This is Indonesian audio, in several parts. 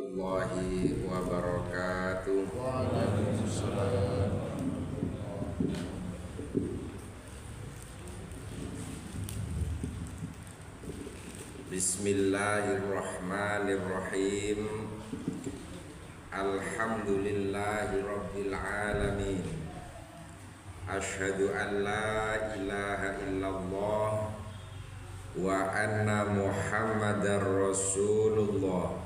warahmatullahi wabarakatuh. Waalaikumsalam. Bismillahirrahmanirrahim. Alhamdulillahi rabbil alamin. Asyhadu an la ilaha illallah wa anna Muhammadar Rasulullah.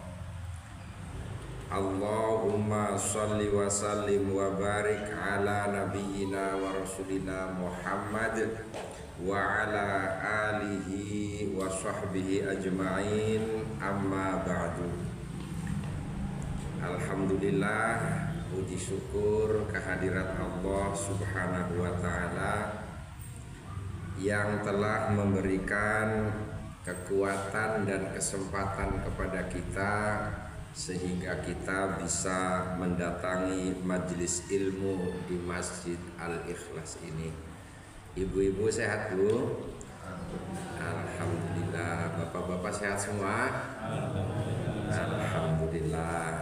Allahumma sholli wa sallim wa barik ala nabiyyina wa rasulina Muhammad wa ala alihi wa sahbihi ajma'in, amma ba'du. Alhamdulillah, puji syukur kehadirat Allah subhanahu wa ta'ala yang telah memberikan kekuatan dan kesempatan kepada kita sehingga kita bisa mendatangi majelis ilmu di Masjid Al-Ikhlas ini. Ibu-ibu sehat, Bu? Alhamdulillah. Bapak-bapak sehat semua? Alhamdulillah.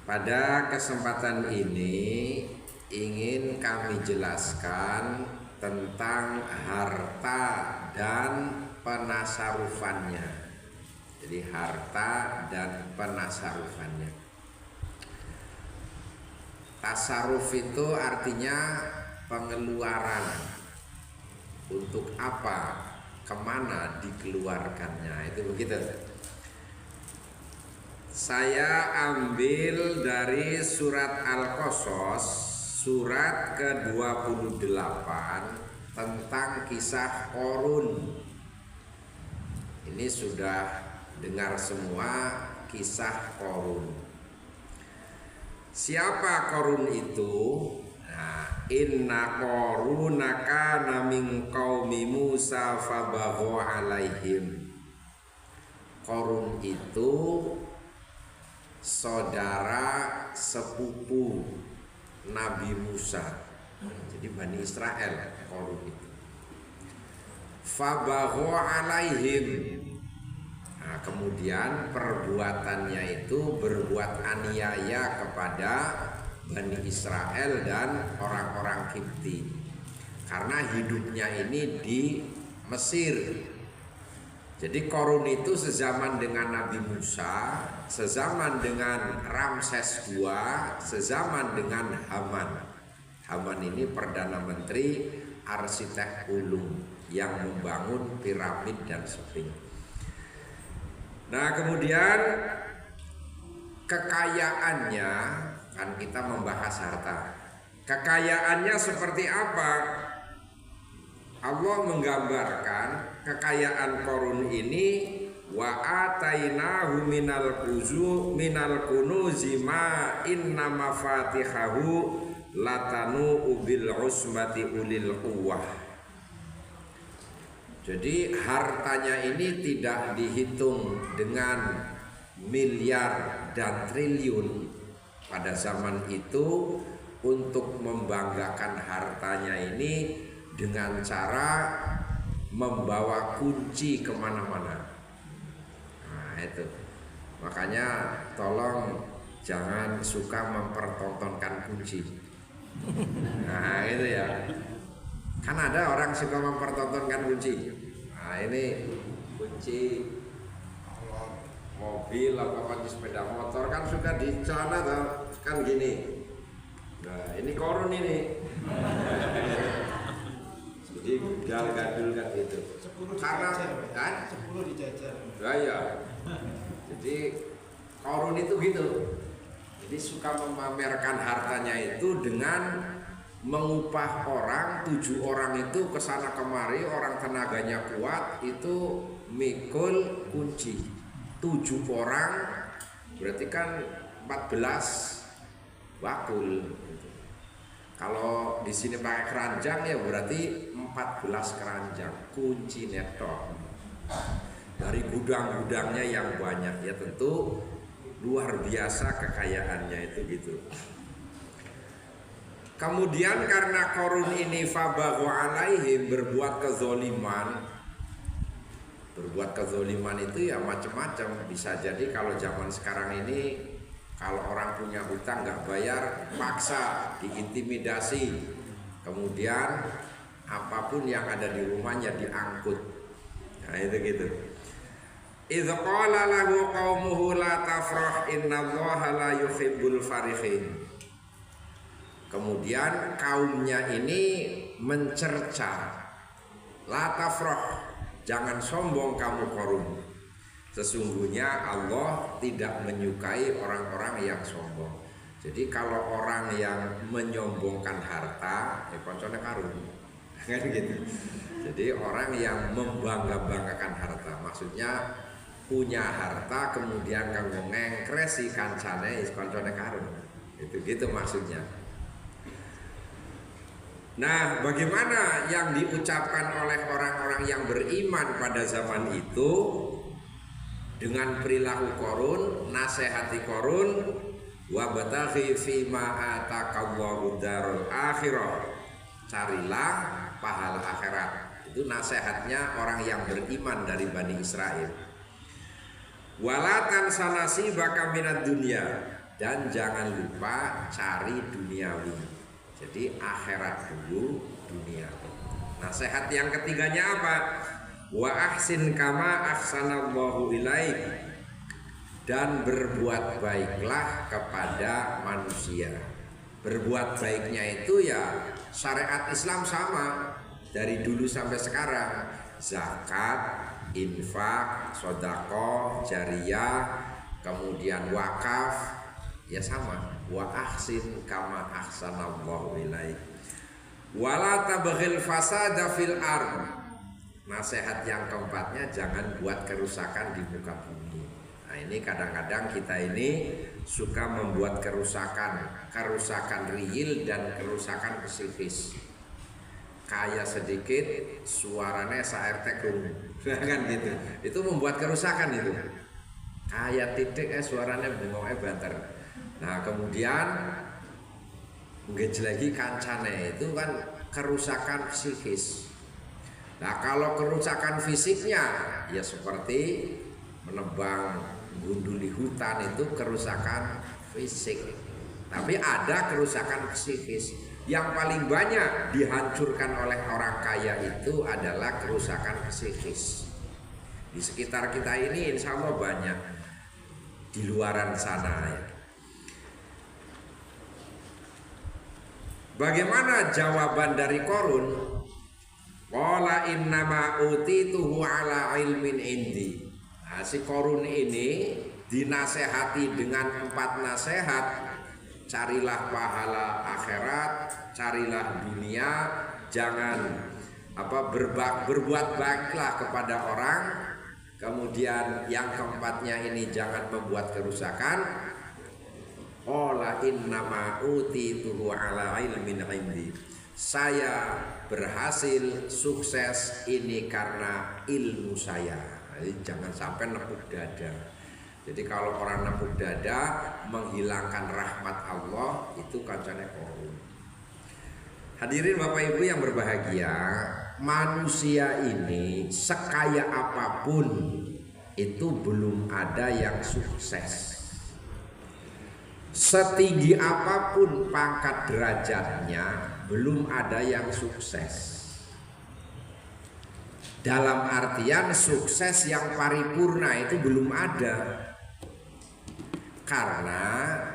Pada kesempatan ini ingin kami jelaskan tentang harta dan penasarufannya. Jadi harta dan penasarufannya. Tasaruf itu artinya pengeluaran. Untuk apa, kemana dikeluarkannya, itu begitu. Saya ambil dari surat Al-Qasas, surat ke-28 tentang kisah Qarun. Ini sudah dengar semua kisah Qarun. Siapa Qarun itu? Nah, inna Qaruna kana min qaumi Musa fabagha alaihim. Qarun itu saudara sepupu Nabi Musa. Jadi Bani Israel Qarun itu. Fabagha alaihim. Nah, kemudian perbuatannya itu berbuat aniaya kepada Bani Israel dan orang-orang Kipti, karena hidupnya ini di Mesir. Jadi Qarun itu sezaman dengan Nabi Musa, sezaman dengan Ramses II, sezaman dengan Haman. Haman ini Perdana Menteri arsitek ulung yang membangun piramid dan sebagainya. Nah, kemudian kekayaannya, kan kita membahas harta. Kekayaannya seperti apa? Allah menggambarkan kekayaan Qarun ini, wa atainahu minal kunuzi ma inna mafatihahu latanu bil usbati ulil quwwah. Jadi hartanya ini tidak dihitung dengan miliar dan triliun pada zaman itu. Untuk membanggakan hartanya ini dengan cara membawa kunci kemana-mana. Nah itu, makanya tolong jangan suka mempertontonkan kunci. Nah itu ya, kan ada orang suka mempertontonkan kunci. Nah ini kunci mobil atau kunci sepeda motor kan suka di celana tuh, kan gini. Nah ini Qarun ini. Jadi gadul kan itu. Karena kan 10 dijajar. Nah, ya. Jadi Qarun itu gitu. Jadi suka memamerkan hartanya itu dengan mengupah orang, 7 orang itu kesana kemari, orang tenaganya kuat itu mikul kunci. 7 orang berarti kan 14 bakul. Kalau di sini pakai keranjang ya berarti 14 keranjang kunci netok. Dari gudang-gudangnya yang banyak, ya tentu luar biasa kekayaannya itu gitu. Kemudian karena Qarun ini fabagha alaihim, berbuat kezoliman, Berbuat kezaliman itu ya macam-macam. Bisa jadi kalau zaman sekarang ini, kalau orang punya hutang nggak bayar, paksa, diintimidasi, kemudian apapun yang ada di rumahnya diangkut. Nah itu gitu. Idz qala lahu qaumuhu la tafrah innallaha la yuhibbul farihin. Kemudian kaumnya ini mencerca, la tafrah, jangan sombong kamu Qarun. Sesungguhnya Allah tidak menyukai orang-orang yang sombong. Jadi kalau orang yang menyombongkan harta, koncone Qarun. Kan gitu. Jadi orang yang membangga-banggakan harta, maksudnya punya harta kemudian kanggo ngengkresi kancane koncone Qarun. Itu gitu maksudnya. Nah, bagaimana yang diucapkan oleh orang-orang yang beriman pada zaman itu dengan perilaku Qarun, nasihati Qarun, wa bataghi fima atakallahu darul akhirah, carilah pahala akhirat. Itu nasihatnya orang yang beriman dari Bani Israel. Wala tansa nasibaka minad dunya, dan jangan lupa cari duniawi. Jadi akhirat dulu, dunia. Nasihat yang ketiganya apa? Wa ahsin kama ahsanallahu ilaik, dan berbuat baiklah kepada manusia. Berbuat baiknya itu ya syariat Islam sama dari dulu sampai sekarang. Zakat, infak, sedekah jariyah, kemudian wakaf, ya sama. Wa ahsin kama ahsanallahu ilaik wala tabghil fasada fil ard. Nasihat yang keempatnya, jangan buat kerusakan di muka bumi. Nah ini kadang-kadang kita ini suka membuat kerusakan real dan kerusakan psikis. Kaya sedikit suaranya saertek kan gitu. Itu membuat kerusakan itu. Kaya titik suaranya bengoknya banter. Nah kemudian lagi kancane itu kan kerusakan psikis. Nah kalau kerusakan fisiknya ya seperti menebang, gunduli hutan, itu kerusakan fisik. Tapi ada kerusakan psikis. Yang paling banyak dihancurkan oleh orang kaya itu adalah kerusakan psikis. Di sekitar kita ini insya Allah banyak, di luaran sana ya. Bagaimana jawaban dari Qarun? Qala innama utituhu ala ilmin indi. Nah, si Qarun ini dinasehati dengan 4 nasihat. Carilah pahala akhirat, carilah dunia, jangan berbuat baiklah kepada orang. Kemudian yang keempatnya ini jangan membuat kerusakan. Qala innama utituhu ala ilmin indi. Saya berhasil sukses ini karena ilmu saya. Jadi jangan sampai nepuk dada. Jadi kalau orang nepuk dada menghilangkan rahmat Allah, itu kancane Qarun. Hadirin Bapak Ibu yang berbahagia, manusia ini sekaya apapun itu belum ada yang sukses. Setinggi apapun pangkat derajatnya, belum ada yang sukses. Dalam artian sukses yang paripurna itu belum ada. Karena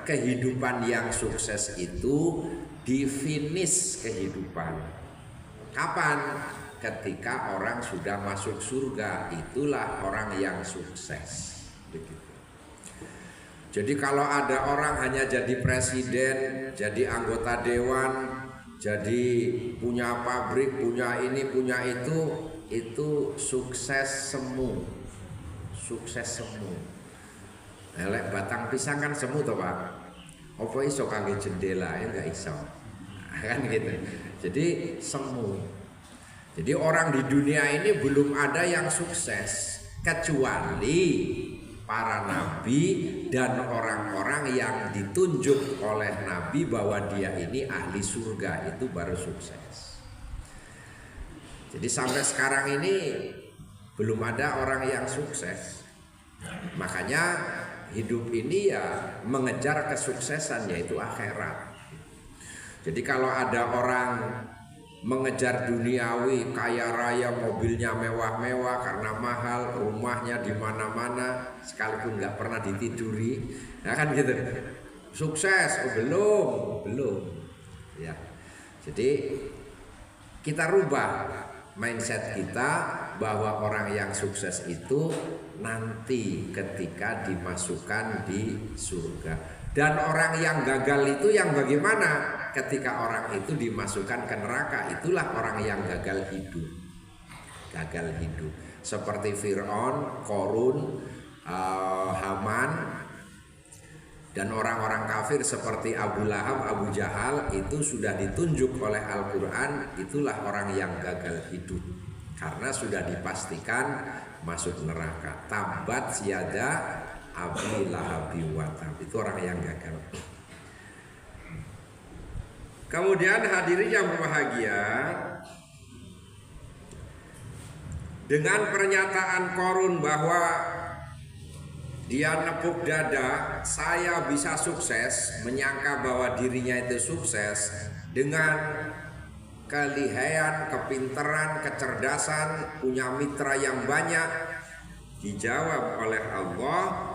kehidupan yang sukses itu di finish kehidupan. Kapan? Ketika orang sudah masuk surga, itulah orang yang sukses. Begitu. Jadi kalau ada orang hanya jadi presiden, jadi anggota dewan, jadi punya pabrik, punya ini, punya itu sukses semu. Sukses semu. Elek batang pisang kan semu toh Pak. Apa iso kangge jendela ya enggak iso. Kan gitu. Jadi semu. Jadi orang di dunia ini belum ada yang sukses kecuali para nabi dan orang-orang yang ditunjuk oleh nabi bahwa dia ini ahli surga, itu baru sukses. Jadi sampai sekarang ini belum ada orang yang sukses. Makanya hidup ini ya mengejar kesuksesan, yaitu akhirat. Jadi kalau ada orang mengejar duniawi, kaya raya, mobilnya mewah-mewah karena mahal, rumahnya di mana-mana, sekalipun nggak pernah ditiduri, ya kan gitu. Sukses? Oh, belum. Ya. Jadi kita rubah mindset kita bahwa orang yang sukses itu nanti ketika dimasukkan di surga. Dan orang yang gagal itu yang bagaimana? Ketika orang itu dimasukkan ke neraka, itulah orang yang gagal hidup. Gagal hidup. Seperti Fir'aun, Qarun, Haman, dan orang-orang kafir seperti Abu Lahab, Abu Jahal, itu sudah ditunjuk oleh Al-Quran, itulah orang yang gagal hidup. Karena sudah dipastikan masuk neraka. Tabat siyada Abi Lahabi wa tab. Itu orang yang gagal. Kemudian hadirin yang berbahagia, dengan pernyataan Qarun bahwa dia nepuk dada, saya bisa sukses, menyangka bahwa dirinya itu sukses dengan kelihayan, kepintaran, kecerdasan, punya mitra yang banyak. Dijawab oleh Allah,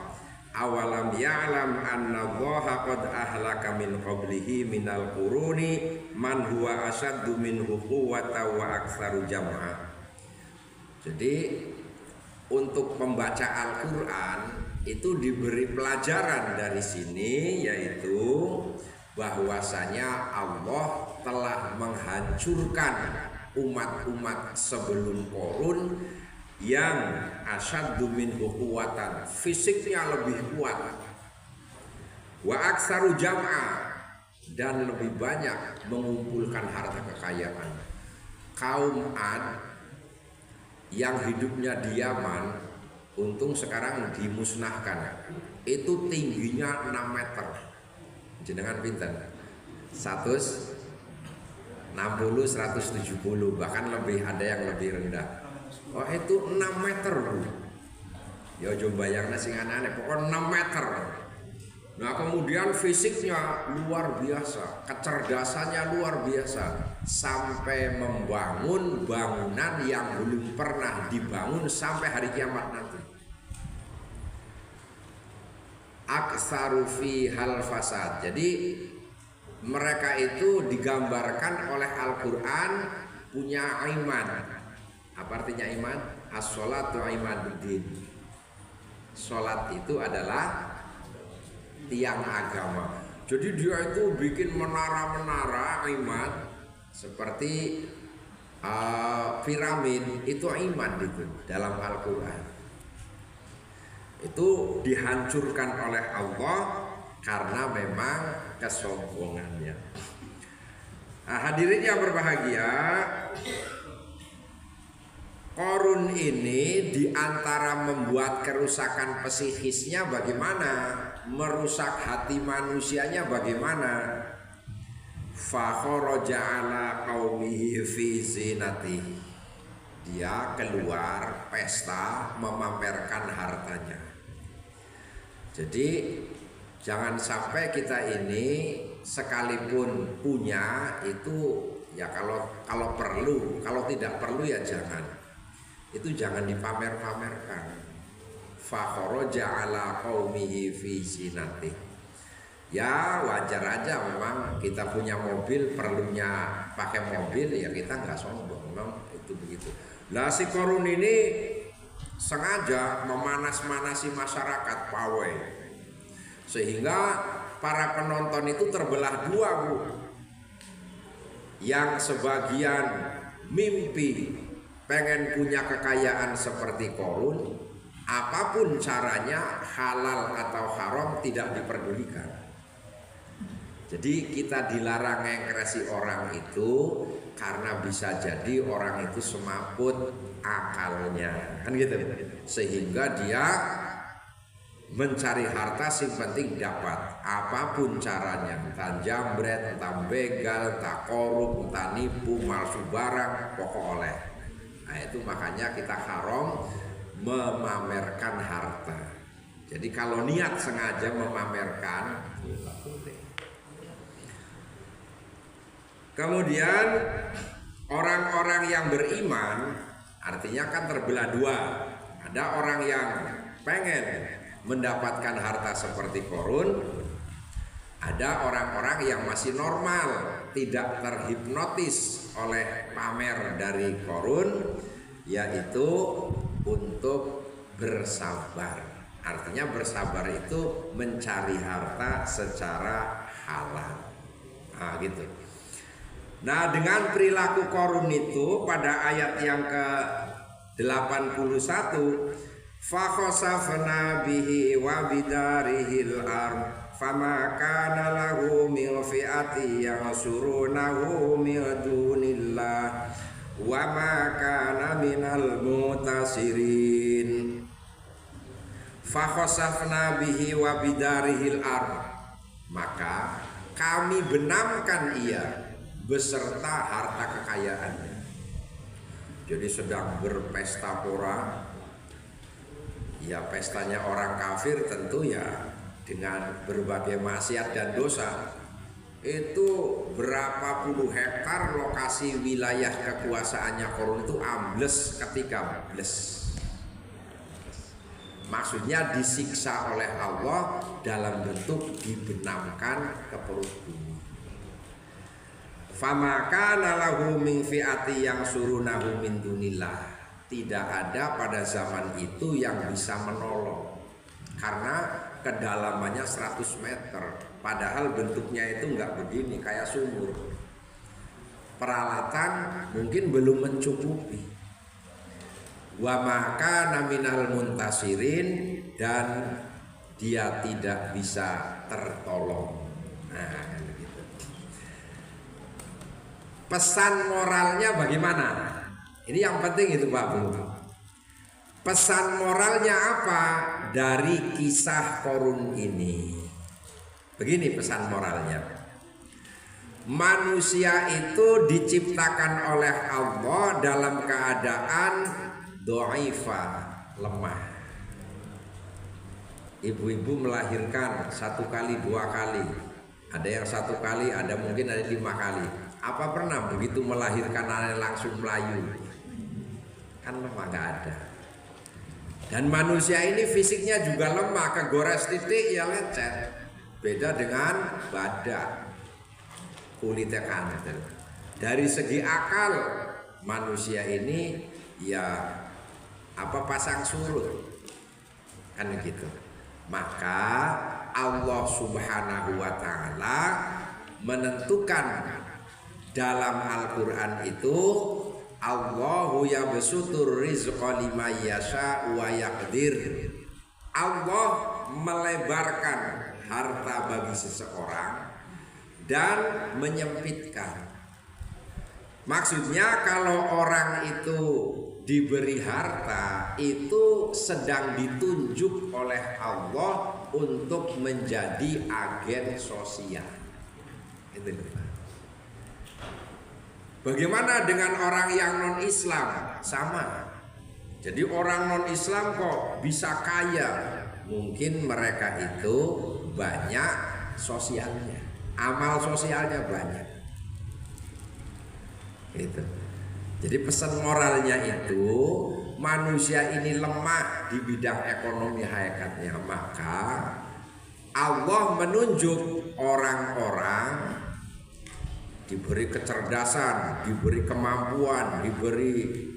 awalam ya'lam anna Allaha qad ahlaka min qablihi minal quruni man huwa asaddu minhu quwwatan wa aktsaru jam'a. Jadi untuk pembaca Al-Qur'an itu diberi pelajaran dari sini, yaitu bahwasanya Allah telah menghancurkan umat-umat sebelum Qarun yang asyaddu minhu quwwatan, fisiknya lebih kuat, wa aktsaru jam'a, dan lebih banyak mengumpulkan harta kekayaan. Kaum Ad yang hidupnya di Yaman, untung sekarang dimusnahkan, itu tingginya 6 meter. Jenengan pinten? 160, 170, bahkan lebih, ada yang lebih rendah. Oh itu 6 meter, Bu. Ya coba bayangin sing aneh, pokoknya 6 meter. Nah kemudian fisiknya luar biasa, kecerdasannya luar biasa, sampai membangun bangunan yang belum pernah dibangun sampai hari kiamat nanti. Aktsaru fi hal fasad. Jadi mereka itu digambarkan oleh Al-Quran punya iman. Apa artinya iman? As-sholatu imaduddin. Sholat itu adalah tiang agama. Jadi dia itu bikin menara-menara iman seperti piramid, itu iman itu dalam Al-Quran. Itu dihancurkan oleh Allah karena memang kesombongannya. Nah, hadirin yang berbahagia, Qarun ini diantara membuat kerusakan psikisnya bagaimana, merusak hati manusianya bagaimana. Fa kharaja ala qaumihi fi zinati. Dia keluar pesta memamerkan hartanya. Jadi jangan sampai kita ini sekalipun punya itu ya kalau perlu, kalau tidak perlu ya jangan. Itu jangan dipamer-pamerkan. Fa kharaja ala qaumihi fi zinati. Ya wajar aja memang kita punya mobil, perlunya pakai mobil, ya kita nggak sombong, memang itu begitu. Lah si Qarun ini sengaja memanas-manasi masyarakat pawai, sehingga para penonton itu terbelah dua, Bu. Yang sebagian mimpi pengen punya kekayaan seperti Qarun, apapun caranya, halal atau haram tidak diperdulikan. Jadi kita dilarang ngengkresi orang itu karena bisa jadi orang itu semaput akalnya, kan gitu. Sehingga dia mencari harta sing penting dapat, apapun caranya, entah jambret, entah begal, entah korup, entah nipu, malsu barang, pokok oleh. Nah, itu makanya kita haram memamerkan harta. Jadi kalau niat sengaja memamerkan, kemudian orang-orang yang beriman artinya kan terbelah dua. Ada orang yang pengen mendapatkan harta seperti Qarun, ada orang-orang yang masih normal, tidak terhipnotis oleh pamer dari Qarun, yaitu untuk bersabar. Artinya bersabar itu mencari harta secara halal. Nah, gitu. Nah, dengan perilaku Qarun itu pada ayat yang ke-81, fa khasafna bihi wa bidarihil ard fama kana lahu min fi'ati yansurunahu min dunillah wa ma kana minal mutasirin. Fa khasafna bihi wa bidarihil ard, maka kami benamkan ia beserta harta kekayaannya. Jadi sedang berpesta pora, ya pestanya orang kafir tentu ya dengan berbagai maksiat dan dosa. Itu berapa puluh hektar lokasi wilayah kekuasaannya Qarun itu ambles ketika ambles. Maksudnya disiksa oleh Allah dalam bentuk dibenamkan ke perut bumi. Fama kana lahu min fi'ati yang surunahu min dunillah, tidak ada pada zaman itu yang bisa menolong karena kedalamannya 100 meter, padahal bentuknya itu enggak begini kayak sumur. Peralatan mungkin belum mencukupi. Wa maka naminal muntasirin, dan dia tidak bisa tertolong. Nah, gitu. Pesan moralnya bagaimana? Ini yang penting itu Pak Bu. Pesan moralnya apa dari kisah Qarun ini? Begini pesan moralnya. Manusia itu diciptakan oleh Allah dalam keadaan dha'ifa, lemah. Ibu-ibu melahirkan 1 kali 2 kali, ada yang 1 kali, ada mungkin ada 5 kali. Apa pernah begitu melahirkan anak langsung melayu? Kan lemah, gak ada. Dan manusia ini fisiknya juga lemah, kegores titik ya lecet. Beda dengan badak, kulitnya kan. Dari segi akal manusia ini ya pasang surut kan gitu. Maka Allah Subhanahu wa taala menentukan dalam Al-Qur'an itu, Allahu yabsutur rizqa liman yasha wa yaqdir. Allah melebarkan harta bagi seseorang dan menyempitkan. Maksudnya kalau orang itu diberi harta, itu sedang ditunjuk oleh Allah untuk menjadi agen sosial. Itu. Bagaimana dengan orang yang non-Islam? Sama. Jadi orang non-Islam kok bisa kaya? Mungkin mereka itu banyak sosialnya, amal sosialnya banyak. Itu. Jadi pesan moralnya itu, manusia ini lemah di bidang ekonomi hakikatnya, maka Allah menunjuk orang-orang diberi kecerdasan, diberi kemampuan, diberi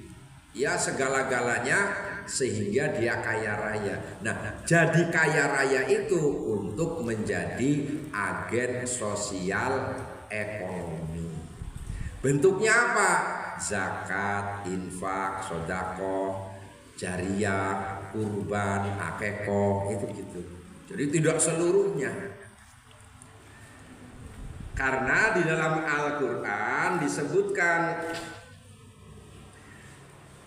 ya segala-galanya sehingga dia kaya raya. Nah, jadi kaya raya itu untuk menjadi agen sosial ekonomi. Bentuknya apa? Zakat, infak, sedekah, jariyah, kurban, akekah, itu gitu. Jadi tidak seluruhnya. Karena di dalam Al-Qur'an disebutkan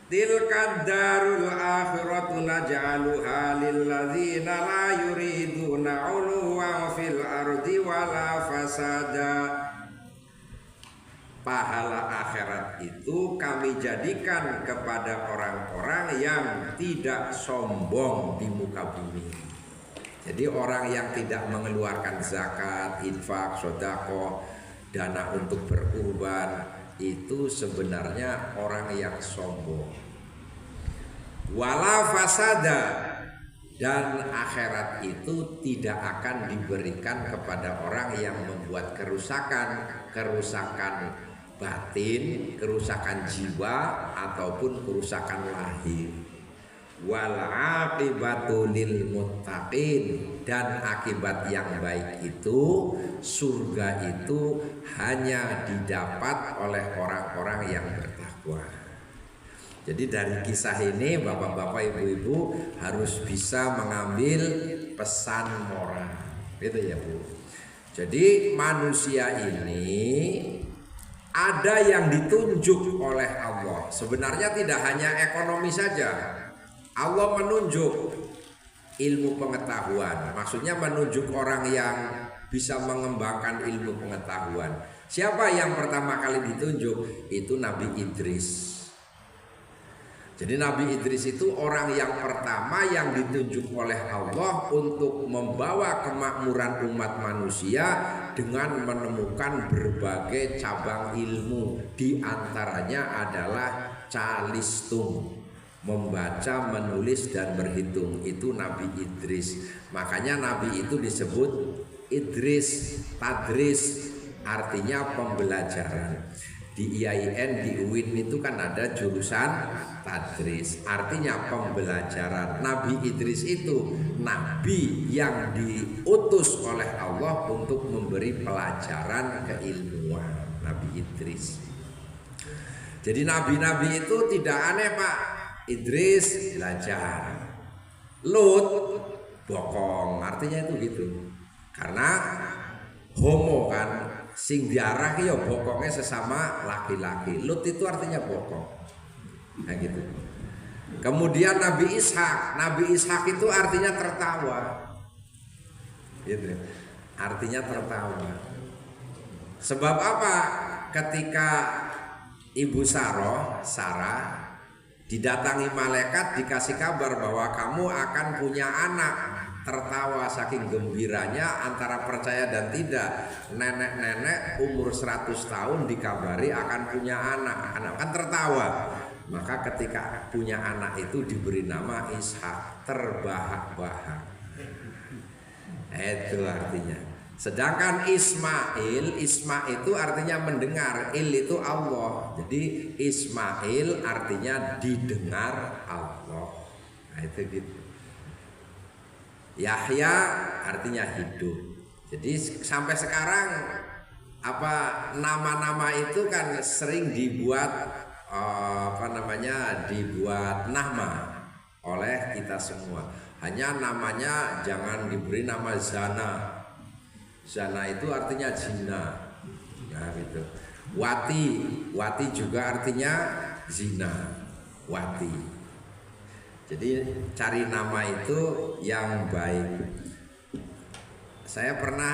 tilka darul akhiratu naj'aluha lil ladzina la yuriduna 'uluwan fil ardi wala fasada. pahala akhirat itu kami jadikan kepada orang-orang yang tidak sombong di muka bumi. Jadi orang yang tidak mengeluarkan zakat, infak, sedekah, dana untuk berkurban, itu sebenarnya orang yang sombong. Wala fasada, dan akhirat itu tidak akan diberikan kepada orang yang membuat kerusakan batin, kerusakan jiwa ataupun kerusakan lahir. Wal aqibatu lil muttaqin, dan akibat yang baik itu, surga itu hanya didapat oleh orang-orang yang bertakwa. Jadi dari kisah ini bapak-bapak, ibu-ibu harus bisa mengambil pesan moral, gitu ya Bu. Jadi manusia ini ada yang ditunjuk oleh Allah. Sebenarnya tidak hanya ekonomi saja. Allah menunjuk ilmu pengetahuan. Maksudnya menunjuk orang yang bisa mengembangkan ilmu pengetahuan. Siapa yang pertama kali ditunjuk? Itu Nabi Idris. Jadi Nabi Idris itu orang yang pertama yang ditunjuk oleh Allah untuk membawa kemakmuran umat manusia dengan menemukan berbagai cabang ilmu. Di antaranya adalah calistung, membaca, menulis, dan berhitung. Itu Nabi Idris. Makanya Nabi itu disebut Idris, tadris, artinya pembelajaran. Di IAIN, di UIN itu kan ada jurusan tadris, artinya pembelajaran. Nabi Idris itu nabi yang diutus oleh Allah untuk memberi pelajaran keilmuan. Nabi Idris. Jadi nabi-nabi itu tidak aneh Pak. Idris belajar, Lut bokong, artinya itu gitu. Karena homo kan, sing diarah ya bokongnya sesama laki-laki. Lut itu artinya bokong. Nah gitu. Kemudian Nabi Ishak itu artinya tertawa. Gitu. Artinya tertawa. Sebab apa? Ketika Ibu Sarah didatangi malaikat, dikasih kabar bahwa kamu akan punya anak. Tertawa saking gembiranya, antara percaya dan tidak. Nenek-nenek umur 100 tahun dikabari akan punya anak. Anak kan tertawa. Maka ketika punya anak itu diberi nama Ishak, terbahak-bahak. Itu artinya. Sedangkan Ismail itu artinya mendengar. Il itu Allah. Jadi Ismail artinya didengar Allah. Nah itu gitu. Yahya artinya hidup. Jadi sampai sekarang nama-nama itu kan sering dibuat dibuat nama oleh kita semua. Hanya namanya jangan diberi nama Zana. Zana itu artinya zina. Nah gitu. Wati juga artinya zina. Wati. Jadi cari nama itu yang baik. Saya pernah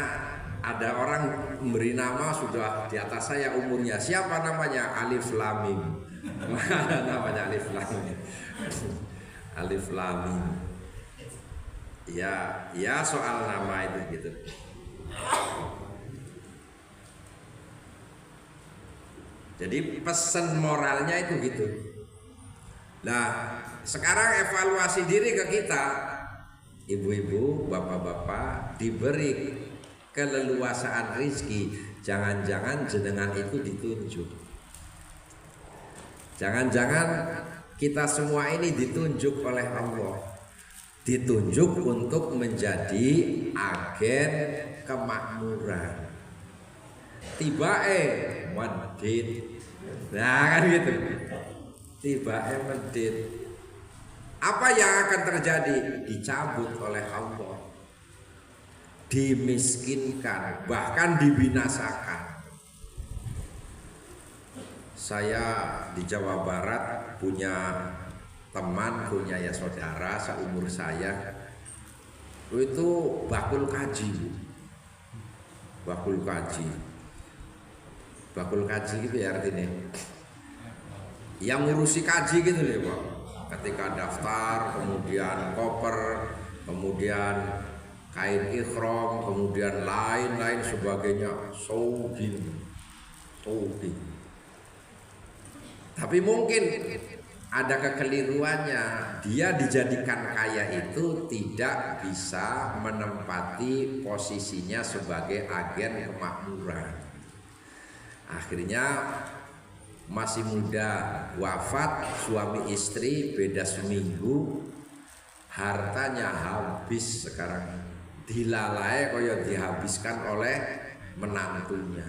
ada orang memberi nama sudah di atas saya umurnya. Siapa namanya? Alif Lam Mim. Mana namanya Alif Lam Mim? Alif Lam Mim. Ya soal nama itu gitu. Jadi pesan moralnya itu gitu. Nah, sekarang evaluasi diri ke kita, ibu-ibu, bapak-bapak, diberi keleluasaan rizki, jangan-jangan jenengan itu ditunjuk. Jangan-jangan kita semua ini ditunjuk oleh Allah, ditunjuk untuk menjadi agen kemakmuran. Tibae medit, nah kan gitu. Tibae medit. Apa yang akan terjadi? Dicabut oleh Allah, dimiskinkan, bahkan dibinasakan. Saya di Jawa Barat punya teman, punya ya saudara seumur saya, itu bakul kaji. bakul kaji gitu ya artinya. Yang ngurusi kaji gitu loh Pak. Ketika daftar, kemudian koper, kemudian kain ikhram, kemudian lain-lain sebagainya, sogi. Tapi mungkin ada kekeliruannya, dia dijadikan kaya itu tidak bisa menempati posisinya sebagai agen kemakmuran. Akhirnya masih muda, wafat, suami istri beda seminggu, hartanya habis sekarang, dilalai koyo dihabiskan oleh menantunya.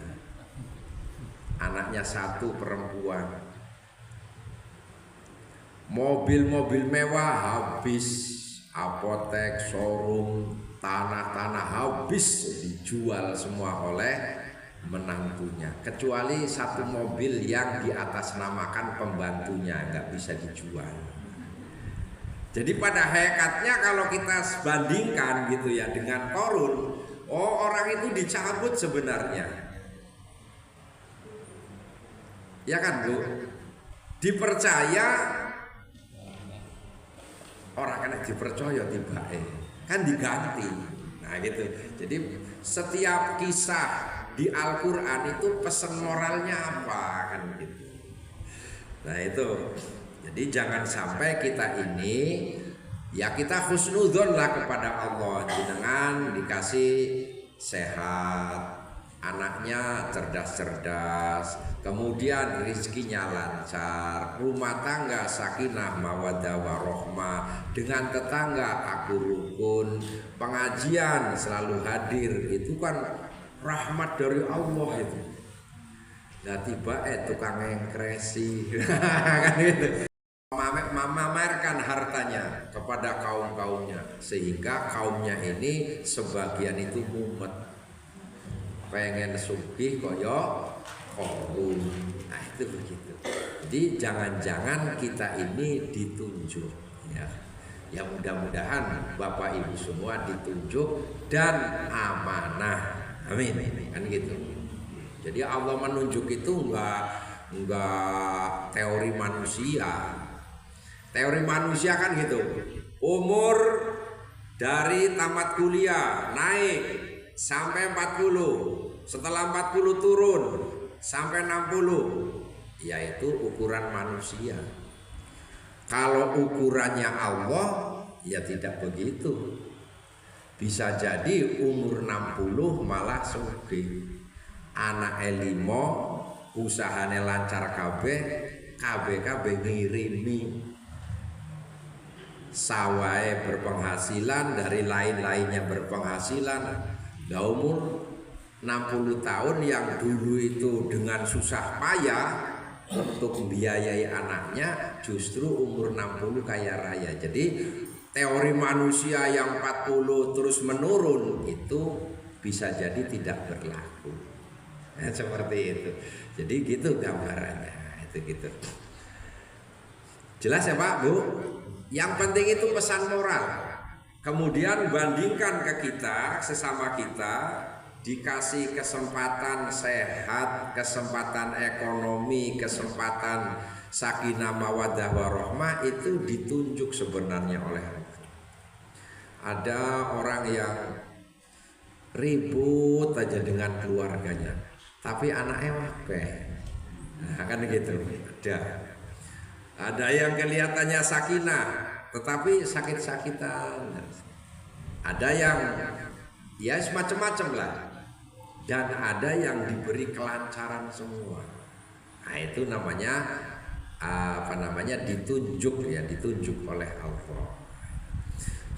Anaknya satu perempuan. Mobil-mobil mewah habis, apotek, showroom, tanah-tanah habis, dijual semua oleh menantunya. Kecuali satu mobil yang diatasnamakan pembantunya, nggak bisa dijual. Jadi pada hakikatnya kalau kita bandingkan gitu ya dengan Qarun, orang itu dicabut sebenarnya. Ya kan Bu? Dipercaya orang kena dipercaya tiba kan diganti. Nah gitu. Jadi setiap kisah di Al-Quran itu pesan moralnya apa kan gitu. Nah itu. Jadi jangan sampai kita ini ya kita husnudzon lah kepada Allah, dengan dikasih sehat, anaknya cerdas-cerdas, kemudian rezekinya lancar, rumah tangga sakinah mawaddah warahmah, dengan tetangga aku rukun, pengajian selalu hadir, itu kan rahmat dari Allah itu. Nah tiba tukang engkresi kan gitu. Memamerkan hartanya kepada kaum-kaumnya, sehingga kaumnya ini sebagian itu mumet, pengen sugih koyo Qarun. Nah itu begitu. Jadi jangan-jangan kita ini ditunjuk ya. Ya mudah-mudahan Bapak Ibu semua ditunjuk dan amanah. Amin. Kan gitu. Jadi Allah menunjuk itu enggak teori manusia. Teori manusia kan gitu. Umur dari tamat kuliah naik sampai 40. Setelah 40 turun sampai 60. Yaitu ukuran manusia. Kalau ukurannya Allah ya tidak begitu. Bisa jadi umur 60 malah sugih. Anak elimo usahane lancar kabeh ngirimi, sawai berpenghasilan, dari lain-lainnya berpenghasilan. Nah, umur 60 tahun yang dulu itu dengan susah payah untuk membiayai anaknya, justru umur 60 kaya raya. Jadi teori manusia yang 40 terus menurun itu bisa jadi tidak berlaku. Nah, seperti itu. Jadi gitu gambarannya. Itu gitu. Jelas ya Pak, Bu? Yang penting itu pesan moral. Kemudian bandingkan ke kita, sesama kita, dikasih kesempatan sehat, kesempatan ekonomi, kesempatan sakinah mawaddah warahmah, itu ditunjuk sebenarnya oleh Allah. Ada orang yang ribut aja dengan keluarganya, tapi anaknya wakeh. Nah, kan gitu. Ada yang kelihatannya sakinah, tetapi sakit-sakitan. Ada yang ya semacam-macam lah. Dan ada yang diberi kelancaran semua. Nah, itu namanya ditunjuk ya, ditunjuk oleh Allah.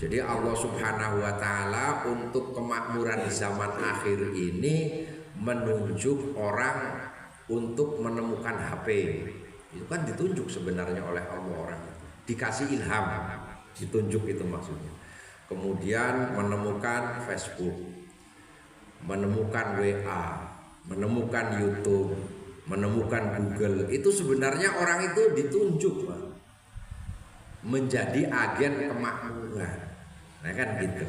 Jadi Allah Subhanahu wa taala untuk kemakmuran zaman akhir ini menunjuk orang untuk menemukan HP. Itu kan ditunjuk sebenarnya oleh Allah, orang dikasih ilham, ditunjuk itu maksudnya. Kemudian menemukan Facebook, menemukan WA, menemukan YouTube, menemukan Google. Itu sebenarnya orang itu ditunjuk, Pak, menjadi agen kemakmuran. Nah kan gitu.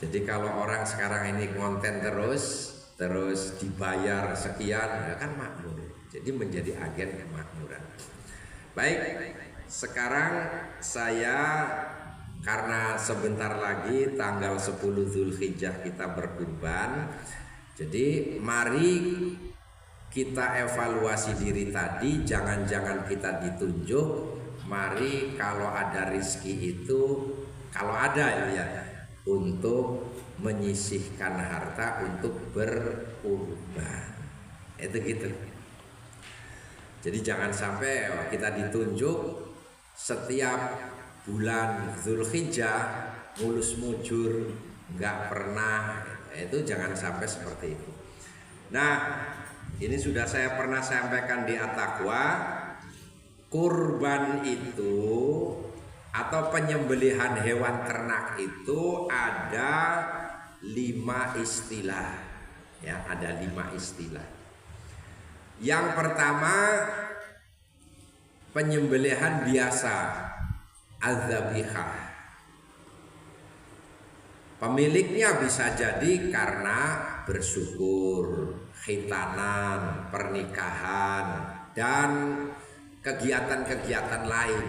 Jadi kalau orang sekarang ini konten terus terus dibayar sekian, ya kan makmur. Jadi menjadi agen kemakmuran. Baik, sekarang saya karena sebentar lagi tanggal 10 Zulhijjah kita berkurban. Jadi mari kita evaluasi diri tadi, jangan-jangan kita ditunjuk. Mari kalau ada rizki itu, kalau ada ya, untuk menyisihkan harta untuk berkurban. Itu gitu. Jadi jangan sampai kita ditunjuk setiap bulan Zulhijjah mulus mujur, nggak pernah. Itu jangan sampai seperti itu. Nah, ini sudah saya pernah sampaikan di At-Taqwa. Kurban itu atau penyembelihan hewan ternak itu ada 5 istilah. Ya, ada 5 istilah. Yang pertama, penyembelihan biasa, az-zabihah. Pemiliknya bisa jadi karena bersyukur, khitanan, pernikahan, dan kegiatan-kegiatan lain.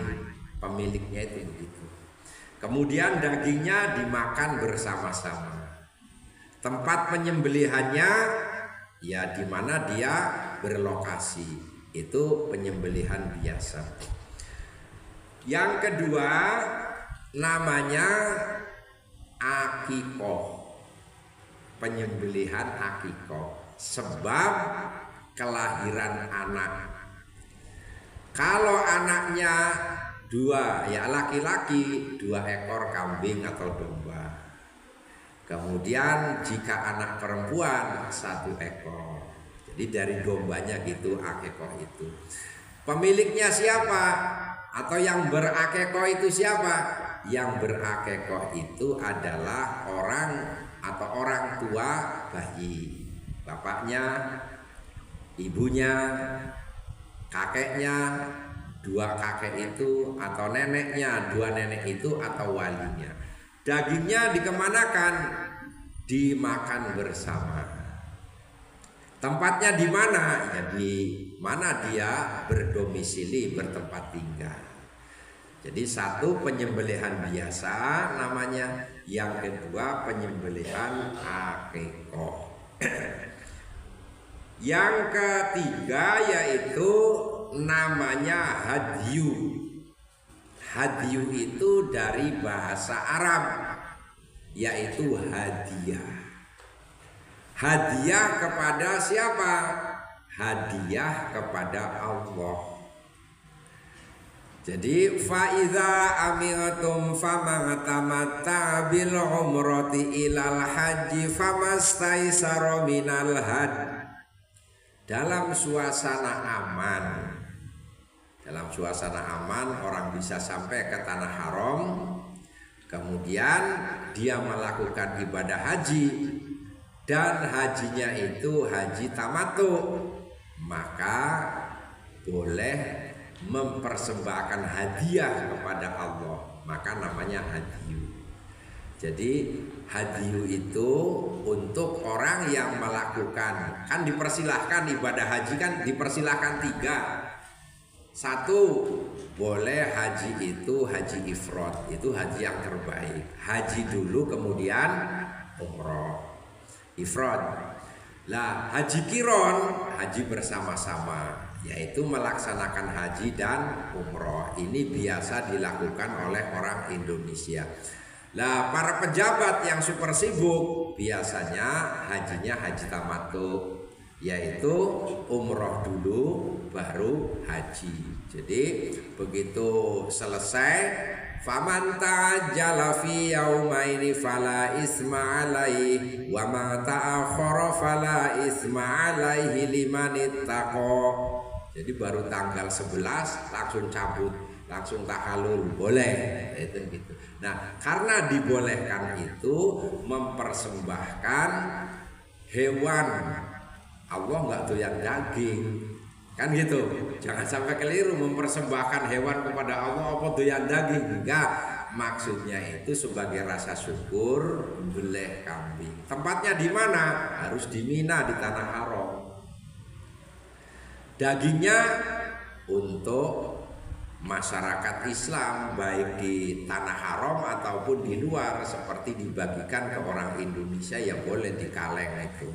Pemiliknya itu begitu. Kemudian dagingnya dimakan bersama-sama. Tempat penyembelihannya ya di mana dia berlokasi, itu penyembelihan biasa. Yang kedua namanya akikoh, penyembelihan akikoh, sebab kelahiran anak. Kalau anaknya 2, ya laki-laki, 2 ekor kambing atau domba. Kemudian jika anak perempuan 1 ekor. Jadi dari dombanya gitu akikoh itu. Pemiliknya siapa? Atau yang berakikoh itu siapa? Yang berakikoh itu adalah orang atau orang tua bayi. Bapaknya, ibunya, kakeknya, 2 kakek itu, atau neneknya, 2 nenek itu, atau walinya. Dagingnya dikemanakan? Dimakan bersama. Tempatnya di mana? Ya di mana dia berdomisili, bertempat tinggal. Jadi 1 penyembelihan biasa namanya, yang kedua penyembelihan akikoh. Yang ketiga yaitu namanya hadyu. Hadyu itu dari bahasa Arab, yaitu hadiah. Hadiah kepada siapa? Hadiah kepada Allah. Jadi faiza amiltum famangtamatta bil umrati ilal haji famastaisara minal had. Dalam suasana aman, orang bisa sampai ke tanah haram, kemudian dia melakukan ibadah haji, dan hajinya itu haji tamattu, maka boleh mempersembahkan hadiah kepada Allah, maka namanya hadiyu. Jadi hadiyu itu untuk orang yang melakukan, kan dipersilahkan ibadah haji, kan dipersilahkan 3. 1, boleh haji itu haji ifrad, itu haji yang terbaik. Haji dulu kemudian umroh. Ifrad. Lah haji kiron, haji bersama-sama, yaitu melaksanakan haji dan umroh. Ini biasa dilakukan oleh orang Indonesia. Lah para pejabat yang super sibuk biasanya hajinya haji tamattu, yaitu umroh dulu baru haji. Jadi begitu selesai, faman ta'ajjala fi yaumaini fala isma alaihi wa ma ta'akhkhara fala isma alaihi liman ittaqa. Jadi baru tanggal 11 langsung cabut, langsung tahalul, boleh. Itu gitu. Nah, karena dibolehkan itu mempersembahkan hewan. Allah nggak doyan daging, kan gitu. Jangan sampai keliru mempersembahkan hewan kepada Allah apa doyan daging. Enggak, maksudnya itu sebagai rasa syukur beleh kambing. Tempatnya di mana? Harus di Mina, di tanah haram. Dagingnya untuk masyarakat Islam baik di tanah haram ataupun di luar, seperti dibagikan ke orang Indonesia ya boleh di kaleng itu.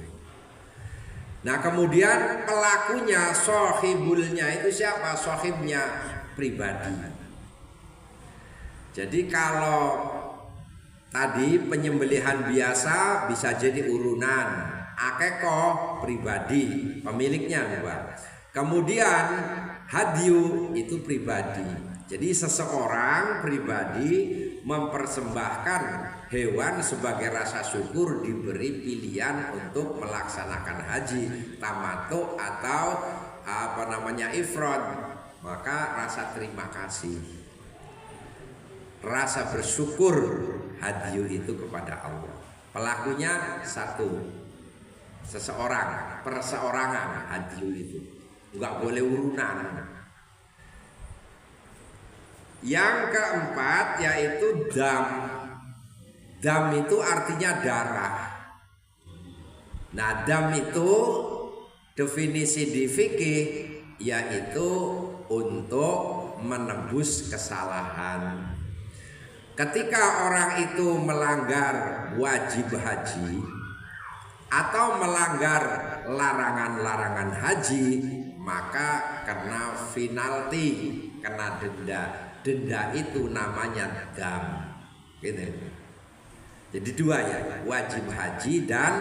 Nah kemudian pelakunya, sohibulnya itu siapa? Sohibnya pribadi. Jadi kalau tadi penyembelihan biasa bisa jadi urunan, akikoh pribadi pemiliknya, Pak. Kemudian hadyu itu pribadi. Jadi seseorang pribadi mempersembahkan hewan sebagai rasa syukur, diberi pilihan untuk melaksanakan haji tamattu atau ifrad, maka rasa terima kasih, rasa bersyukur hadyu itu kepada Allah. Pelakunya satu, seseorang, perseorangan hadyu itu, nggak boleh urunan. Yang keempat yaitu dam. Dam itu artinya darah. Nah dam itu definisi di fikih yaitu untuk menebus kesalahan. Ketika orang itu melanggar wajib haji atau melanggar larangan-larangan haji, maka kena penalti, kena denda. Denda itu namanya dam. Gitu. Jadi dua ya, wajib haji dan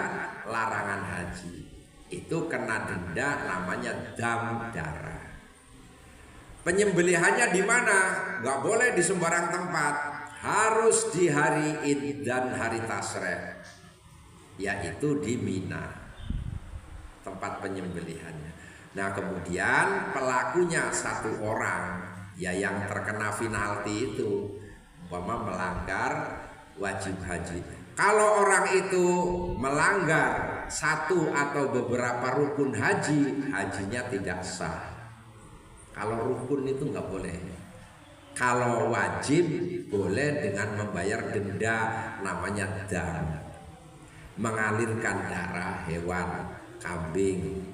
larangan haji. Itu kena denda namanya dam, darah. Penyembelihannya di mana? Gak boleh di sembarang tempat. Harus di hari Id dan hari Tasrek, yaitu di Mina, tempat penyembelihannya. Nah kemudian pelakunya satu orang, ya yang terkena penalti itu, umpama melanggar wajib haji. Kalau orang itu melanggar satu atau beberapa rukun haji, hajinya tidak sah. Kalau rukun itu nggak boleh. Kalau wajib boleh dengan membayar denda, namanya dam, mengalirkan darah hewan, kambing.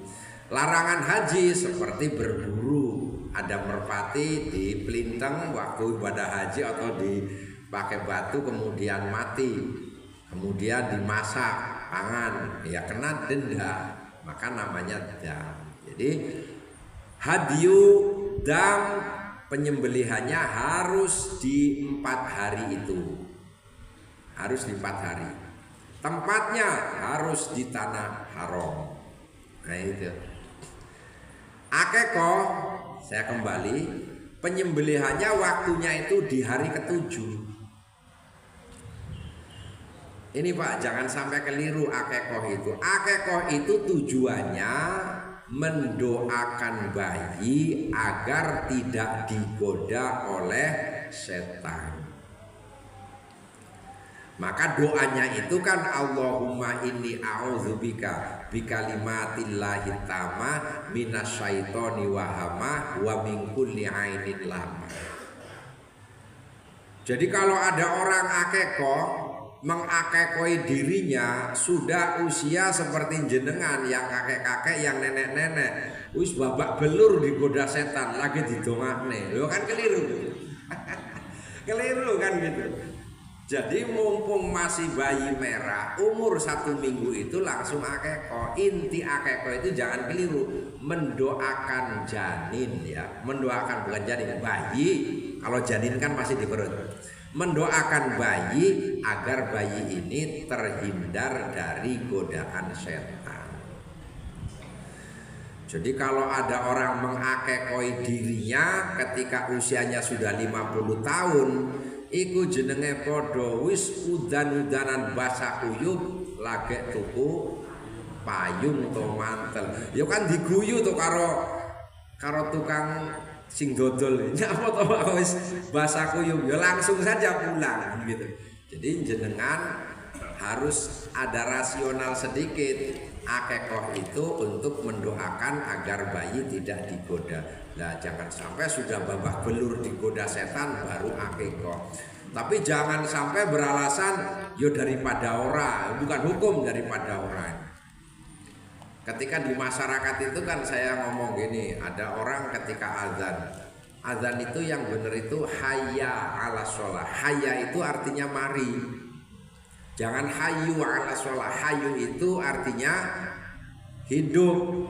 Larangan haji seperti berburu, ada merpati di pelintang waktu ibadah haji atau dipakai batu kemudian mati, kemudian dimasak pangan, ya kena denda, maka namanya dam. Jadi hadyu dam penyembelihannya harus di 4 hari itu, harus di 4 hari. Tempatnya harus di tanah haram. Nah itu. Akikoh, saya kembali, penyembelihannya waktunya itu di hari ke-7. Ini Pak, jangan sampai keliru akikoh itu. Akikoh itu tujuannya mendoakan bayi agar tidak digoda oleh setan. Maka doanya itu kan Allahumma inni a'udzubika bikalimatillahi tamma minasyaitoni wahama wa min kulli ainin lama. Jadi kalau ada orang akikoh mengakekoi dirinya sudah usia seperti jenengan, yang kakek-kakek, yang nenek-nenek, wis babak belur digoda setan lagi didongakne, lo kan keliru. Keliru kan gitu. Jadi mumpung masih bayi merah, umur 1 minggu itu langsung akikoh. Inti akikoh itu jangan keliru, mendoakan janin ya, mendoakan bukan janin, bayi. Kalau janin kan masih di perut. Mendoakan bayi agar bayi ini terhindar dari godaan setan. Jadi kalau ada orang mengakekoi dirinya ketika usianya sudah 50 tahun, iku jenenge podo wis udan-udanan basah kuyup lagi tuku payung atau mantel. Ya kan diguyu tuh karo tukang sing dodol. Nyapa to wis basah kuyup ya langsung saja pulang gitu. Jadi jenengan harus ada rasional sedikit. Akikoh itu untuk mendoakan agar bayi tidak digoda. Nah, jangan sampai sudah babak belur digoda setan baru akikoh. Tapi jangan sampai beralasan yo daripada orang, bukan hukum daripada orang. Ketika di masyarakat itu kan saya ngomong gini, ada orang ketika azan itu yang benar itu hayya ala sholah. Hayya itu artinya mari, jangan hayyu ala sholah. Hayyu itu artinya hidup,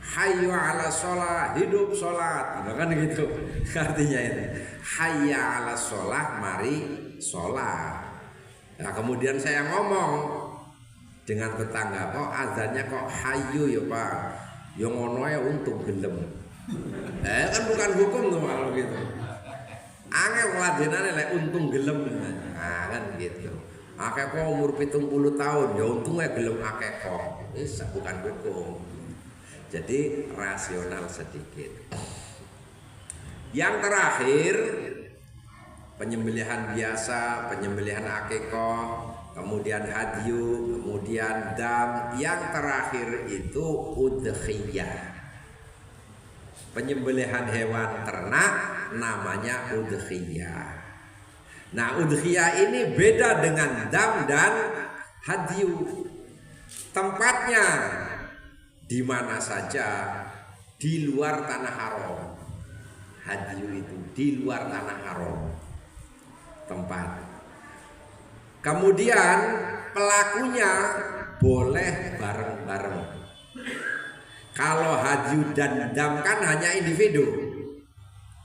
hayyu ala sholah, hidup sholat, kan gitu artinya itu. Hayya ala sholah, mari sholat. Nah kemudian saya ngomong dengan tetangga, kok azannya kok hayu ya Pak, yang ngono ya untung gelem. Kan bukan hukum tuh kalau gitu. Angel ngeladenane lek untung gelem. Nah kan gitu. Akeh kok umur 70 tahun ya untungnya gelem akeh kok. Ini bukan hukum. Jadi rasional sedikit. Yang terakhir penyembelihan biasa, penyembelihan akikoh, kemudian hadyu, kemudian dam, yang terakhir itu udhiyah. Penyembelihan hewan ternak namanya udhiyah. Nah, udhiyah ini beda dengan dam dan hadyu. Tempatnya di mana saja di luar tanah haram. Hadyu itu di luar tanah haram tempat. Kemudian pelakunya boleh bareng-bareng. Kalau hadyu dan dam kan hanya individu,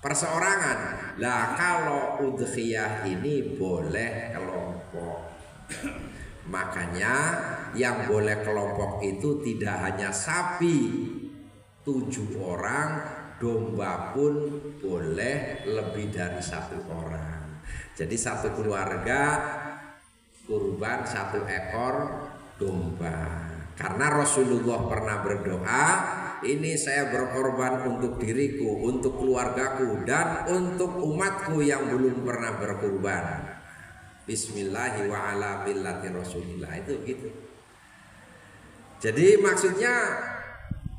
perseorangan. Lah kalau udhiyah ini boleh kelompok. Makanya yang boleh kelompok itu tidak hanya sapi 7 orang, domba pun boleh lebih dari 1 orang. Jadi satu keluarga kurban 1 ekor domba. Karena Rasulullah pernah berdoa, ini saya berkorban untuk diriku, untuk keluargaku, dan untuk umatku yang belum pernah berkurban. Bismillahi wa ala millati Rasulillah. Itu gitu. Jadi maksudnya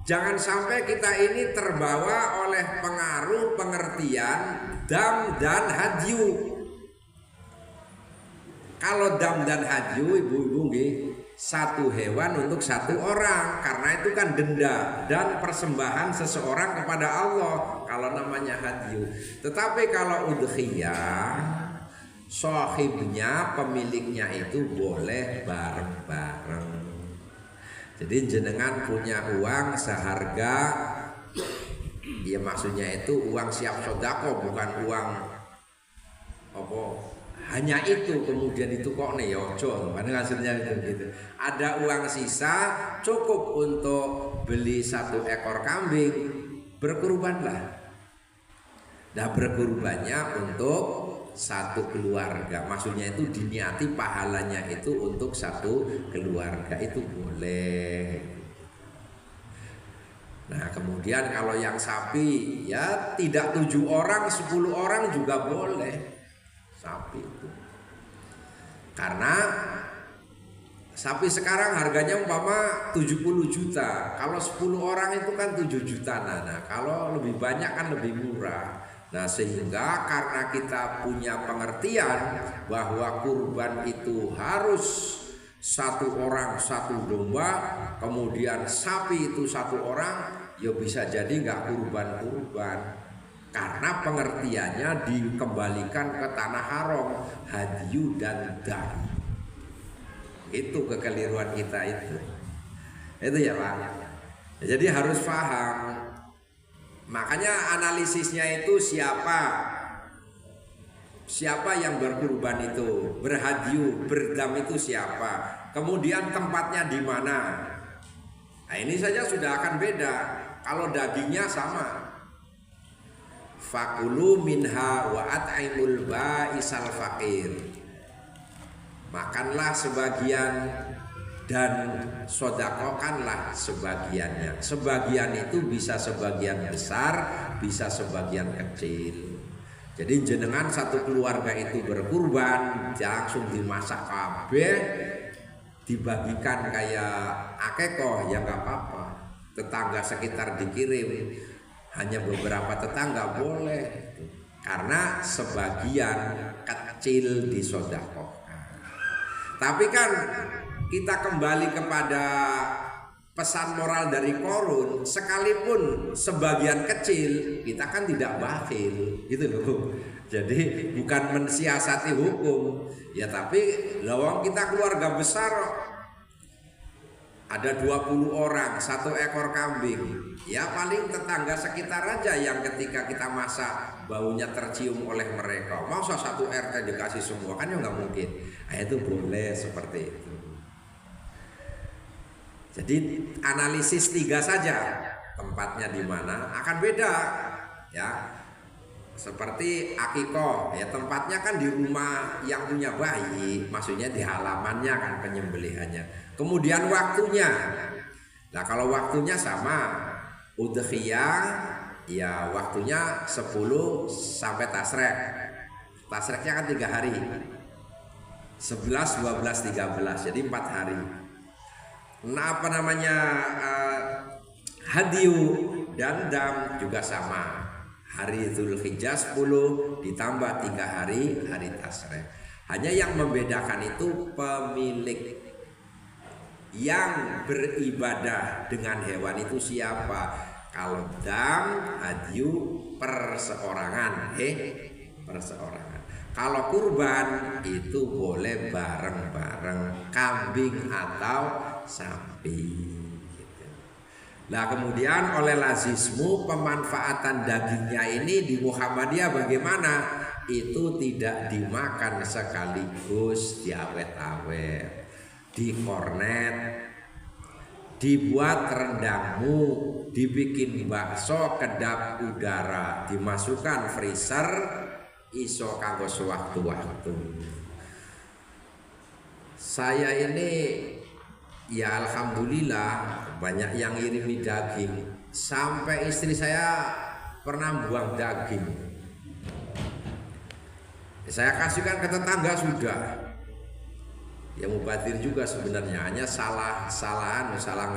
jangan sampai kita ini terbawa oleh pengaruh pengertian dam dan hadyu. Kalau dam dan hadyu, ibu-ibu nggih, 1 hewan untuk 1 orang, karena itu kan denda dan persembahan seseorang kepada Allah kalau namanya hadyu. Tetapi kalau udhiyah, sahibnya, pemiliknya itu boleh bareng-bareng. Jadi jenengan punya uang seharga, ya maksudnya itu uang siap sodako, bukan uang apa hanya itu kemudian itu kok nih ojo, maksudnya gitu. Ada uang sisa cukup untuk beli 1 ekor kambing, berkurbanlah. Nah berkurbannya untuk 1 keluarga, maksudnya itu diniati pahalanya itu untuk 1 keluarga, itu boleh. Nah kemudian kalau yang sapi ya tidak 7 orang, 10 orang juga boleh sapi itu. Karena sapi sekarang harganya umpama 70 juta, kalau 10 orang itu kan 7 juta. Nah kalau lebih banyak kan lebih murah. Nah sehingga karena kita punya pengertian bahwa kurban itu harus 1 orang 1 domba, kemudian sapi itu 1 orang, ya bisa jadi nggak kurban-kurban. Karena pengertiannya dikembalikan ke tanah haram, hadyu dan dam. Itu kekeliruan kita itu. Itu ya Pak. Jadi harus paham. Makanya analisisnya itu siapa yang berkurban itu, berhadyu, berdam itu siapa. Kemudian tempatnya di mana. Nah ini saja sudah akan beda. Kalau dagingnya sama. Fakulu minha wa at'imul ba'isal faqir. Makanlah sebagian dan sodakokanlah sebagiannya. Sebagian itu bisa sebagian besar, bisa sebagian kecil. Jadi jenengan 1 keluarga itu berkurban, langsung dimasak kabeh, dibagikan kayak akikoh ya nggak apa-apa. Tetangga sekitar dikirim. Hanya beberapa tetangga boleh, karena sebagian kecil disedekahkan. Tapi kan kita kembali kepada pesan moral dari Qarun, sekalipun sebagian kecil kita kan tidak bakhil gitu loh. Jadi bukan mensiasati hukum ya, tapi lawang kita keluarga besar ada 20 orang, 1 ekor kambing, ya paling tetangga sekitar aja yang ketika kita masak baunya tercium oleh mereka. Masa 1 RT dikasih semua, kan ya nggak mungkin. Nah, itu boleh seperti itu. Jadi analisis 3 saja, tempatnya di mana akan beda ya. Seperti akikoh ya, tempatnya kan di rumah yang punya bayi, maksudnya di halamannya kan penyembelihannya. Kemudian waktunya, nah kalau waktunya sama, udhiyah ya waktunya 10 sampai tasrek. Tasreknya kan 3 hari, 11, 12, 13, jadi 4 hari. Nah apa namanya, hadiyu dan dam juga sama. Hari Dzulhijjah 10 ditambah 3 hari, hari tasrek. Hanya yang membedakan itu pemilik yang beribadah dengan hewan itu siapa. Kalau dam, hadiyu perseorangan, perseorangan. Kalau kurban itu boleh bareng-bareng, kambing atau sapi. Nah kemudian oleh lazismu pemanfaatan dagingnya ini di Muhammadiyah bagaimana? Itu tidak dimakan sekaligus, diawet-awet, dikornet, dibuat rendangmu, dibikin bakso kedap udara, dimasukkan freezer, iso kanggo sewaktu-waktu. Saya ini ya alhamdulillah banyak yang ngirimi daging, sampai istri saya pernah buang daging. Saya kasihkan ke tetangga sudah. Ya mubadir juga sebenarnya, hanya salah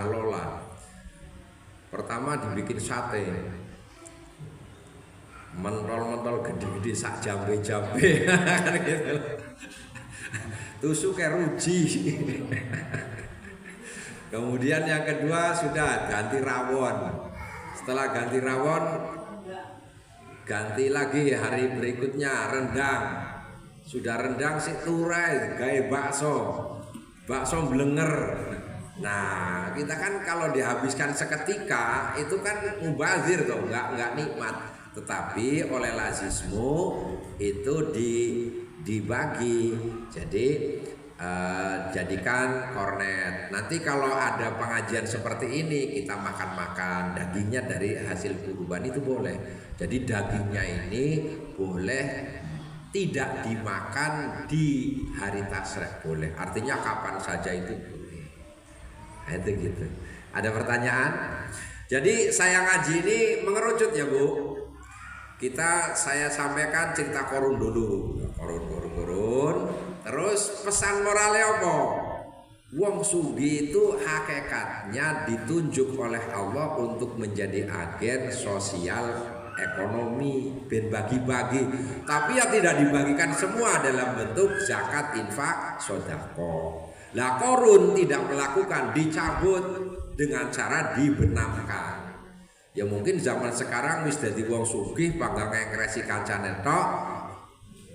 ngelola. Pertama dibikin sate, mentol-mentol gede-gede sak jambe-jambe gitu. Tusuk kayak ruji. Kemudian yang kedua sudah ganti rawon. Setelah ganti rawon, ganti lagi hari berikutnya rendang. Sudah rendang si turai gaya bakso blenger. Nah kita kan kalau dihabiskan seketika itu kan mubazir tuh, nggak nikmat. Tetapi oleh lazismu itu dibagi. Jadi jadikan kornet. Nanti kalau ada pengajian seperti ini kita makan-makan dagingnya dari hasil kurban itu boleh. Jadi dagingnya ini boleh tidak dimakan di hari tasrek, boleh. Artinya kapan saja itu boleh. Nah, itu gitu. Ada pertanyaan? Jadi saya ngaji ini mengerucut ya Bu. Saya sampaikan cerita Qarun dulu. Qarun. Terus pesan moralnya apa? Wong sugih itu hakikatnya ditunjuk oleh Allah untuk menjadi agen sosial ekonomi, ben bagi-bagi. Tapi ya tidak dibagikan semua dalam bentuk zakat, infak, sedekah. Lah Qarun tidak melakukan, dicabut dengan cara dibenamkan. Ya mungkin zaman sekarang wis dadi wong sugih panggang ngresi kancane tok.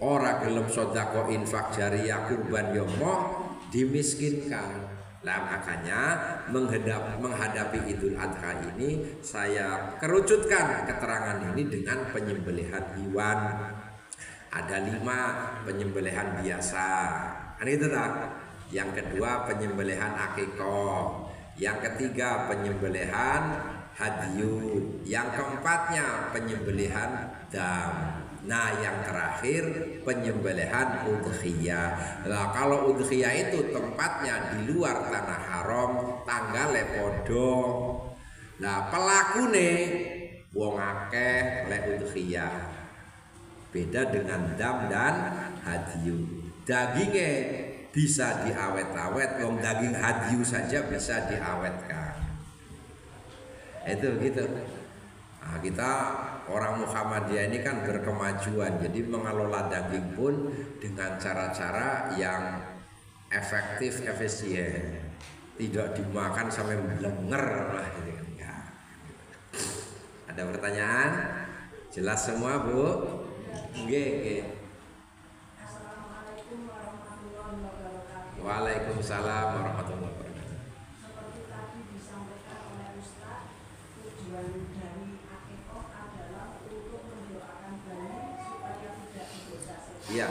Ora gelem sedekah, infak, jariyah, kurban yo moh dimiskinkan. Lah makanya menghadapi Idul Adha ini saya kerucutkan keterangan ini dengan penyembelihan hewan. Ada 5 penyembelihan biasa. Kan itu tak? Yang kedua penyembelihan akikoh. Yang ketiga penyembelihan hadiyu. Yang keempatnya penyembelihan dam. Nah yang terakhir penyembelihan udhiyah. Nah kalau udhiyah itu tempatnya di luar tanah haram, tanggalnya podo. Nah pelakune wong akeh lek udhiyah. Beda dengan dam dan hadiyu. Dagingnya bisa diawet-awet, wong daging hadiyu saja bisa diawetkan. Itu gitu. Nah, kita orang Muhammadiyah ini kan berkemajuan, jadi mengelola daging pun dengan cara-cara yang efektif, efisien, tidak dimakan sampai belenger lah gitu kan. Ya. Ada pertanyaan? Jelas semua Bu? Nggih. Assalamualaikum warahmatullahi wabarakatuh. Waalaikumsalam warahmatullahi wabarakatuh. Seperti tadi disampaikan oleh Ustaz, tujuan dari akikah adalah untuk mendoakan bayi supaya tidak didosa setan. Iya.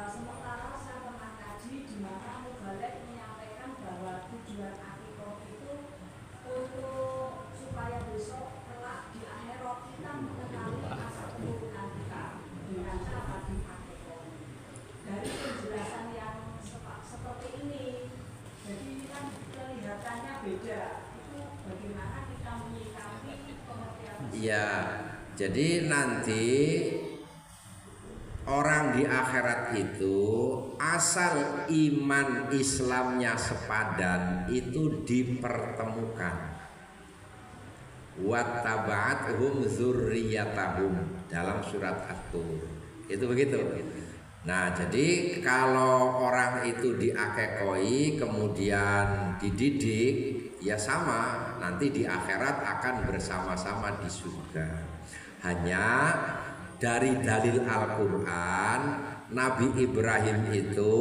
Sementara saya pernah kaji di mana Mubalek menyampaikan bahwa tujuan akikah itu untuk supaya besok kelak di akhirat kita mengenali asal keturunan kita dengan cara akikah. Dari penjelasan yang seperti ini, jadi kan kelihatannya beda. Itu bagaimana kita menyikapi pengertian? Iya. Jadi nanti orang di akhirat itu asal iman Islamnya sepadan itu dipertemukan. Wattaba'athum dzurriyyatahum dalam surat At-Tur. Itu begitu. Nah, jadi kalau orang itu diakekoi kemudian dididik, ya sama, nanti di akhirat akan bersama-sama di surga. Hanya dari dalil Al-Quran, Nabi Ibrahim itu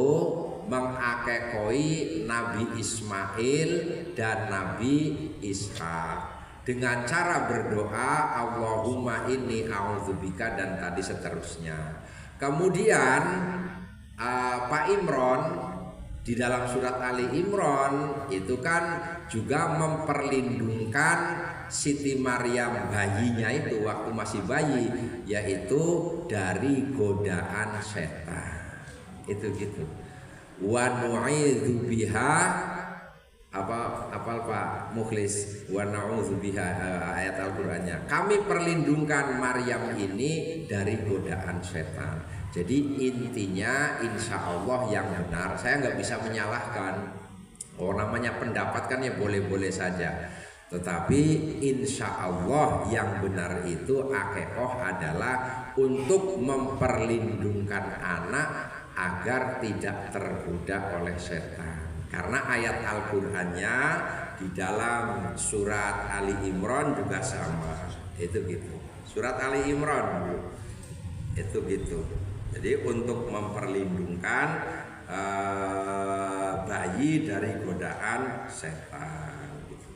mengakekoi Nabi Ismail dan Nabi Ishak dengan cara berdoa Allahumma inni a'udzubika dan tadi seterusnya. Kemudian Pak Imron di dalam surat Ali Imron itu kan juga memperlindungkan Siti Maryam bayinya itu waktu masih bayi, yaitu dari godaan setan. Itu gitu. Wa nu'idzu biha apa Pak Mukhlis, wa na'udzu biha ayat Al-Qur'annya. Kami perlindungkan Maryam ini dari godaan setan. Jadi intinya insya Allah yang benar, saya nggak bisa menyalahkan. Oh, namanya pendapat kan ya boleh-boleh saja. Tetapi insya Allah yang benar itu akikah adalah untuk memperlindungkan anak agar tidak tergoda oleh setan. Karena ayat Al-Qur'annya di dalam surat Ali Imran juga sama. Itu gitu. Surat Ali Imran itu gitu. Jadi untuk memperlindungkan bayi dari godaan setan gitu.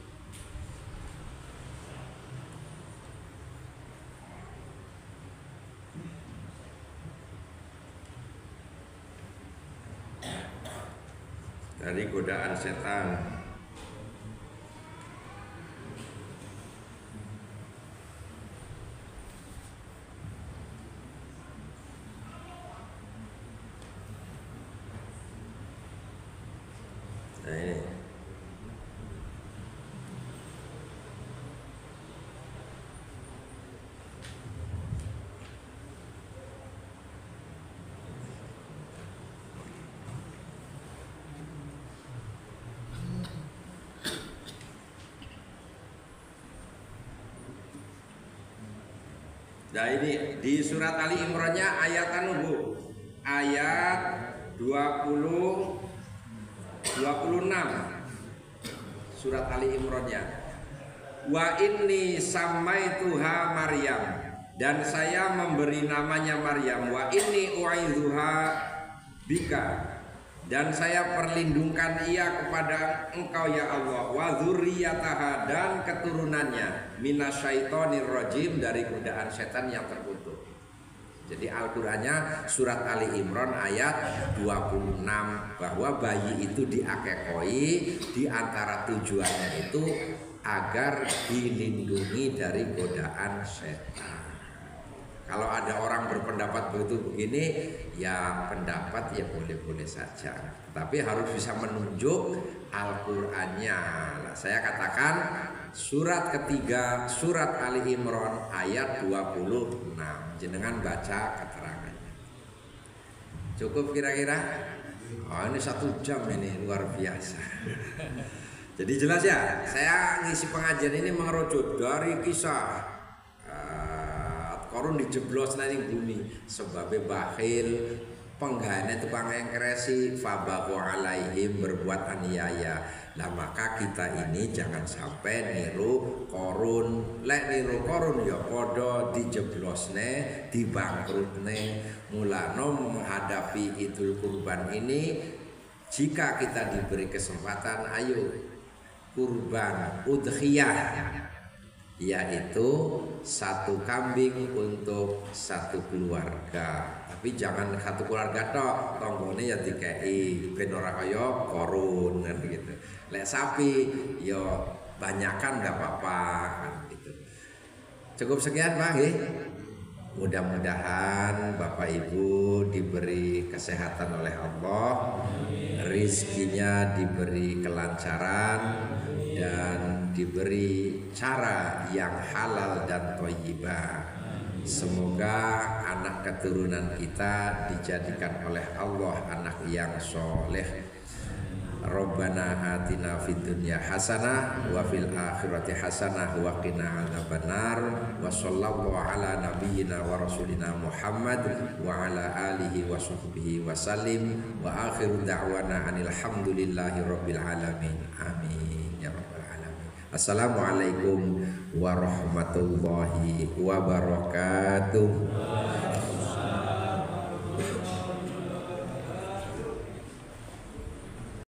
Dari godaan setan. Nah ini. Nah ini di surat Ali Imran-nya ayat Bu, ayat 26 surat Ali Imran-nya. Wa inni samaituha Maryam, dan saya memberi namanya Maryam. Wa inni u'idzuha bika, dan saya perlindungkan ia kepada engkau ya Allah, wa dzurriyyataha, dan keturunannya, minasyaitonir rajim, dari godaan setan yang terkutuk. Jadi Al-Qur'annya surat Ali Imran ayat 26 bahwa bayi itu diakekoi, di antara tujuannya itu agar dilindungi dari godaan setan. Kalau ada orang berpendapat begitu begini, ya pendapat ya boleh-boleh saja, tapi harus bisa menunjuk Al-Qur'annya. Nah, saya katakan surat ketiga surat Ali Imran ayat 26. Jenengan baca keterangannya. Cukup kira-kira? Oh, ini 1 jam ini, luar biasa. Jadi jelas ya, saya ngisi pengajian ini mengerucut dari kisah Korun dijeblos nang bumi sebabnya bakhil, penggane tukang engkresi, fabahu alaihim, berbuat aniaya. Nah maka kita ini jangan sampai niru Korun. Lek niru Korun ya podo dijeblosne, dibangkrutne. Mulano menghadapi Idul Kurban ini, jika kita diberi kesempatan, ayo kurban udhiyah, yaitu satu kambing untuk satu keluarga. Tapi jangan satu keluarga tok, tonggone ya dikei ben ora kaya Korun kan gitu. Lek sapi yo banyakan nggak apa-apa kan gitu. Cukup sekian Pak nggih. Mudah-mudahan Bapak Ibu diberi kesehatan oleh Allah, rizkinya diberi kelancaran dan diberi cara yang halal dan thayyibah. Semoga anak keturunan kita dijadikan oleh Allah anak yang soleh. Rabbana atina fid dunya hasanah wa fil akhirati hasanah wa qina adzabannar wa sallallahu ala nabiyyina wa rasulina Muhammad wa ala alihi wa sahbihi wa sallim wa akhiru da'wana anil hamdulillahi rabbil alamin. Amin ya rabbal alamin. Assalamualaikum warahmatullahi wabarakatuh.